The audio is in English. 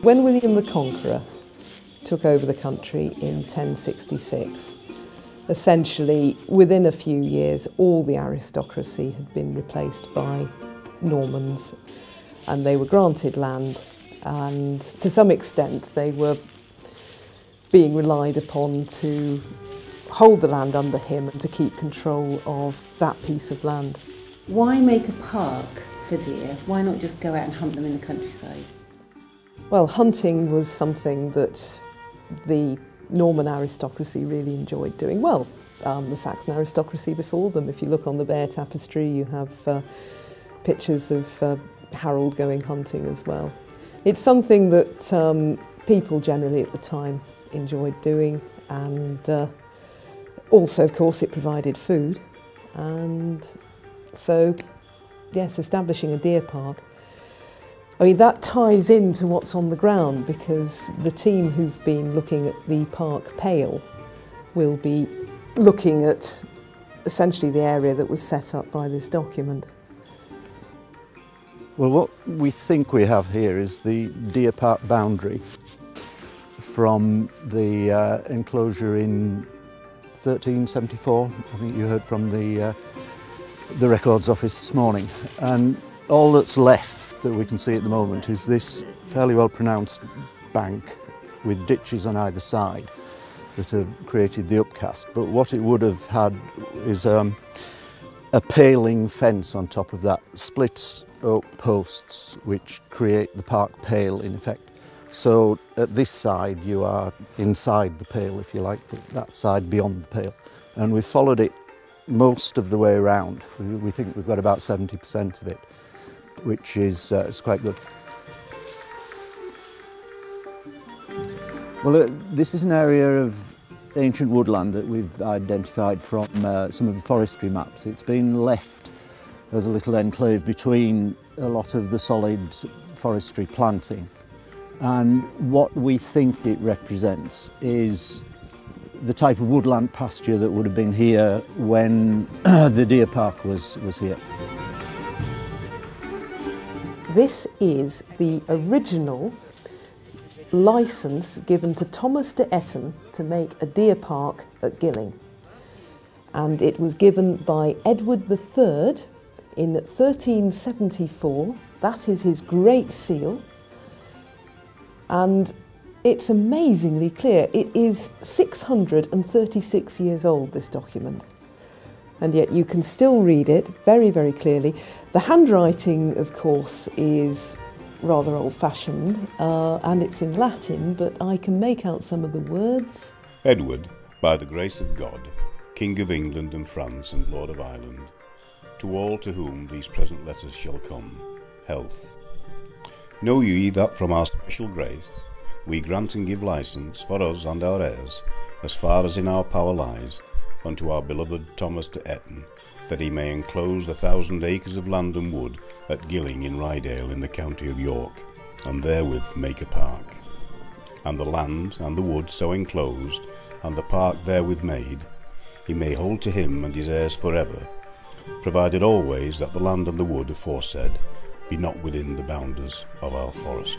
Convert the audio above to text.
When William the Conqueror took over the country in 1066, essentially within a few years all the aristocracy had been replaced by Normans, and they were granted land, and to some extent they were being relied upon to hold the land under him and to keep control of that piece of land. Why make a park for deer? Why not just go out and hunt them in the countryside? Well, hunting was something that the Norman aristocracy really enjoyed doing. Well, the Saxon aristocracy before them. If you look on the Bear Tapestry, you have pictures of Harold going hunting as well. It's something that people generally at the time enjoyed doing, and also, of course, it provided food. And so, yes, establishing a deer park, I mean, that ties into what's on the ground, because the team who've been looking at the park pale will be looking at essentially the area that was set up by this document. Well, what we think we have here is the deer park boundary from the enclosure in 1374. I think you heard from the Records Office this morning. And all that's left that we can see at the moment is this fairly well pronounced bank with ditches on either side that have created the upcast. But what it would have had is a paling fence on top of that, split oak posts which create the park pale in effect. So at this side you are inside the pale, if you like, but that side beyond the pale. And we've followed it most of the way around. We think we've got about 70% of it, which is quite good. Well, this is an area of ancient woodland that we've identified from some of the forestry maps. It's been left as a little enclave between a lot of the solid forestry planting. And what we think it represents is the type of woodland pasture that would have been here when the deer park was here. This is the original licence given to Thomas de Etten to make a deer park at Gilling. And it was given by Edward III in 1374. That is his Great Seal. And it's amazingly clear. It is 636 years old, this document. And yet you can still read it very, very clearly. The handwriting, of course, is rather old-fashioned, and it's in Latin, but I can make out some of the words. Edward, by the grace of God, King of England and France and Lord of Ireland, to all to whom these present letters shall come, health. Know ye that from our special grace we grant and give license for us and our heirs, as far as in our power lies, unto our beloved Thomas de Etten, that he may enclose 1,000 acres of land and wood at Gilling in Rydale in the county of York, and therewith make a park. And the land and the wood so enclosed, and the park therewith made, he may hold to him and his heirs for ever, provided always that the land and the wood aforesaid be not within the boundaries of our forest.